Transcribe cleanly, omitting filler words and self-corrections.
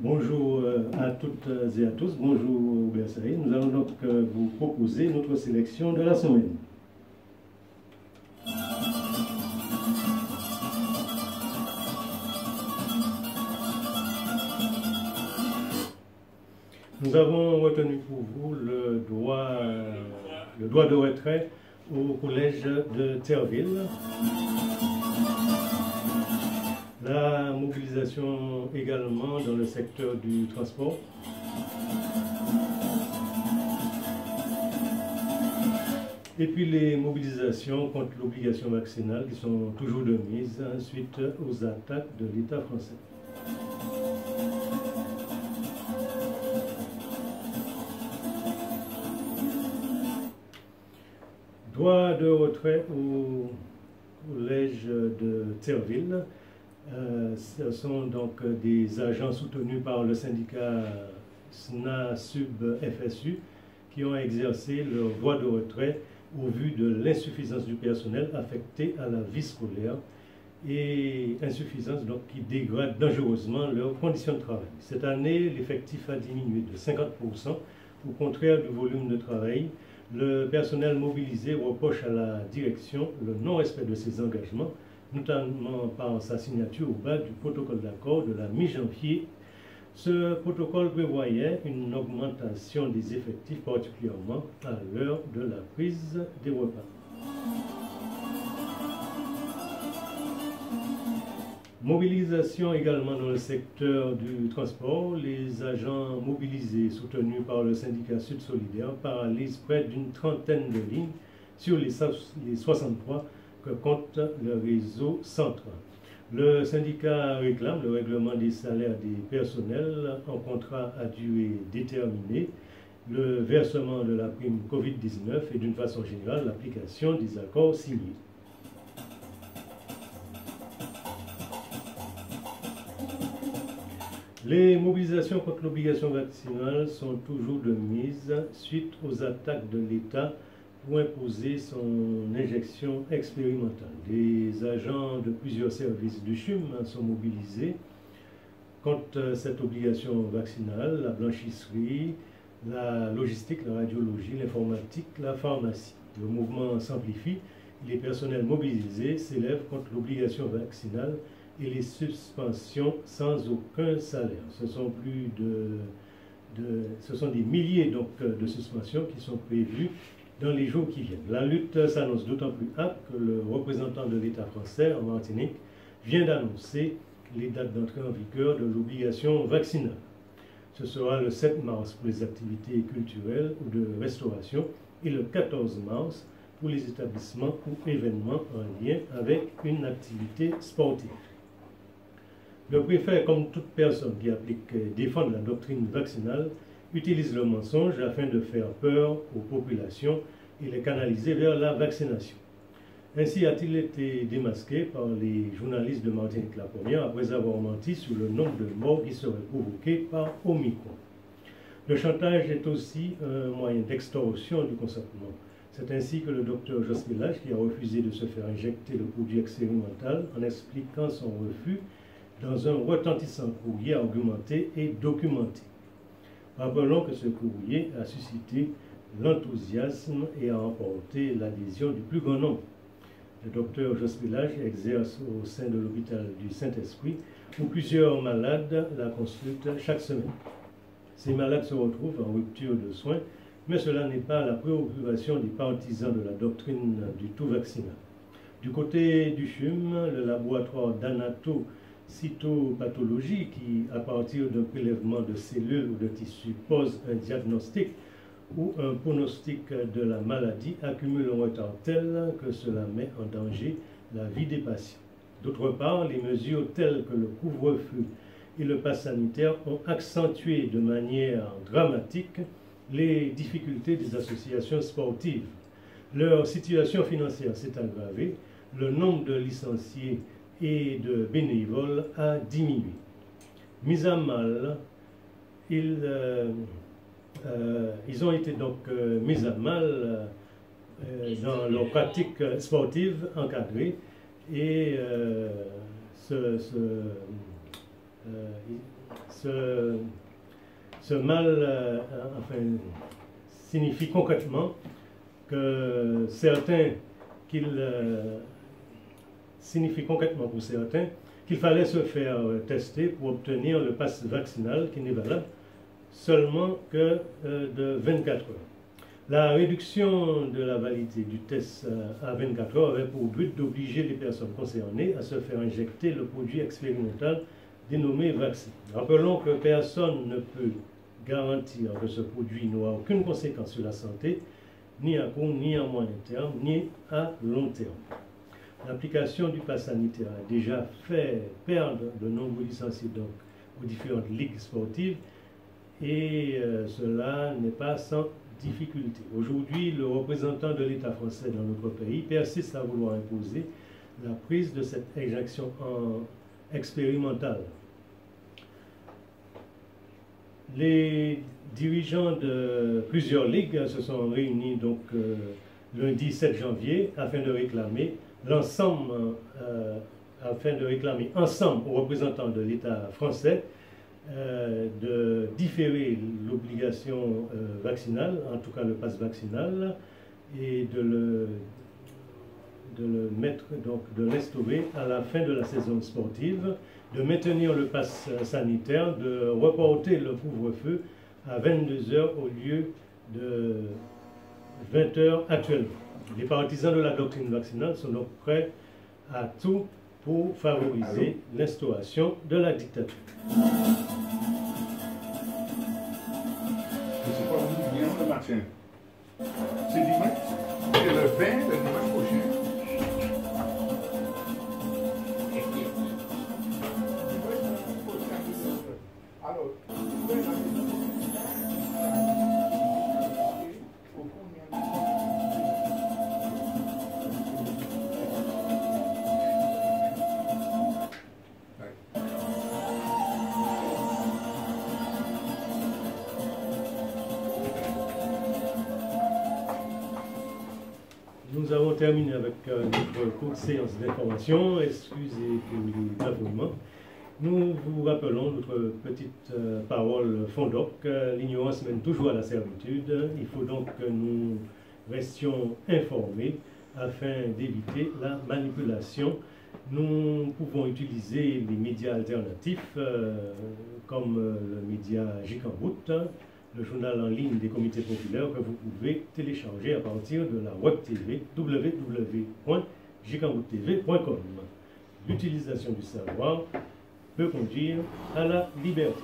Bonjour à toutes et à tous, bonjour Bersaï. Nous allons donc vous proposer notre sélection de la semaine. Nous avons retenu pour vous le droit de retrait au collège de Therville. La mobilisation également dans le secteur du transport. Et puis les mobilisations contre l'obligation vaccinale qui sont toujours de mise suite aux attaques de l'État français. Droit de retrait au collège de Therville. Ce sont donc des agents soutenus par le syndicat SNA-SUB-FSU qui ont exercé leur droit de retrait au vu de l'insuffisance du personnel affecté à la vie scolaire et insuffisance donc qui dégrade dangereusement leurs conditions de travail. Cette année, l'effectif a diminué de 50%. Au contraire du volume de travail, le personnel mobilisé reproche à la direction le non-respect de ses engagements, notamment par sa signature au bas du protocole d'accord de la mi-janvier. Ce protocole prévoyait une augmentation des effectifs, particulièrement à l'heure de la prise des repas. Mobilisation également dans le secteur du transport. Les agents mobilisés, soutenus par le syndicat Sud Solidaire, paralysent près d'une trentaine de lignes sur les 63 que compte le réseau central. Le syndicat réclame le règlement des salaires des personnels en contrat à durée déterminée, le versement de la prime Covid-19 et d'une façon générale l'application des accords signés. Les mobilisations contre l'obligation vaccinale sont toujours de mise suite aux attaques de l'État pour imposer son injection expérimentale. Des agents de plusieurs services du CHUM sont mobilisés contre cette obligation vaccinale, la blanchisserie, la logistique, la radiologie, l'informatique, la pharmacie. Le mouvement s'amplifie, les personnels mobilisés s'élèvent contre l'obligation vaccinale et les suspensions sans aucun salaire. Ce sont des milliers donc, de suspensions qui sont prévues dans les jours qui viennent. La lutte s'annonce d'autant plus âpre que le représentant de l'État français en Martinique vient d'annoncer les dates d'entrée en vigueur de l'obligation vaccinale. Ce sera le 7 mars pour les activités culturelles ou de restauration et le 14 mars pour les établissements ou événements en lien avec une activité sportive. Le préfet, comme toute personne qui défend la doctrine vaccinale, utilise le mensonge afin de faire peur aux populations et les canaliser vers la vaccination. Ainsi a-t-il été démasqué par les journalistes de Martinique la Première après avoir menti sur le nombre de morts qui seraient provoqués par Omicron. Le chantage est aussi un moyen d'extorsion du consentement. C'est ainsi que le docteur Jos Village, qui a refusé de se faire injecter le produit expérimental en expliquant son refus dans un retentissant courrier argumenté et documenté. Rappelons que ce courrier a suscité l'enthousiasme et a emporté l'adhésion du plus grand nombre. Le docteur Jos Village exerce au sein de l'hôpital du Saint-Esprit où plusieurs malades la consultent chaque semaine. Ces malades se retrouvent en rupture de soins, mais cela n'est pas la préoccupation des partisans de la doctrine du tout vaccinal. Du côté du CHUM, le laboratoire d'anatocytopathologie qui, à partir d'un prélèvement de cellules ou de tissus, pose un diagnostic ou un pronostic de la maladie, accumule un retard tel que cela met en danger la vie des patients. D'autre part, les mesures telles que le couvre-feu et le pass sanitaire ont accentué de manière dramatique les difficultés des associations sportives. Leur situation financière s'est aggravée, le nombre de licenciés et de bénévoles a diminué. Mis à mal, ils ont été donc mis à mal dans leur pratique sportive encadrée et ce mal signifie concrètement que signifie concrètement pour certains qu'il fallait se faire tester pour obtenir le pass vaccinal qui n'est valable seulement que de 24 heures. La réduction de la validité du test à 24 heures avait pour but d'obliger les personnes concernées à se faire injecter le produit expérimental dénommé vaccin. Rappelons que personne ne peut garantir que ce produit n'aura aucune conséquence sur la santé, ni à court, ni à moyen terme, ni à long terme. L'application du pass sanitaire a déjà fait perdre de nombreux licenciés donc, aux différentes ligues sportives et cela n'est pas sans difficulté. Aujourd'hui, le représentant de l'État français dans notre pays persiste à vouloir imposer la prise de cette injection expérimentale. Les dirigeants de plusieurs ligues se sont réunis donc lundi 7 janvier afin de réclamer ensemble aux représentants de l'État français de différer l'obligation vaccinale, en tout cas le pass vaccinal, et de l'instaurer à la fin de la saison sportive, de maintenir le pass sanitaire, de reporter le couvre-feu à 22 heures au lieu de 20 heures actuellement. Les partisans de la doctrine vaccinale sont donc prêts à tout pour favoriser l'instauration de la dictature. C'est pas le matin. C'est dimanche. C'est le 20, le dimanche prochain. Alors, nous avons terminé avec notre courte séance d'information. Excusez pour les bafouillements. Nous vous rappelons notre petite parole fondoc. L'ignorance mène toujours à la servitude. Il faut donc que nous restions informés afin d'éviter la manipulation. Nous pouvons utiliser les médias alternatifs comme le média Jikambout, le journal en ligne des comités populaires que vous pouvez télécharger à partir de la web TV www.jikambouttv.com. L'utilisation du savoir peut conduire à la liberté.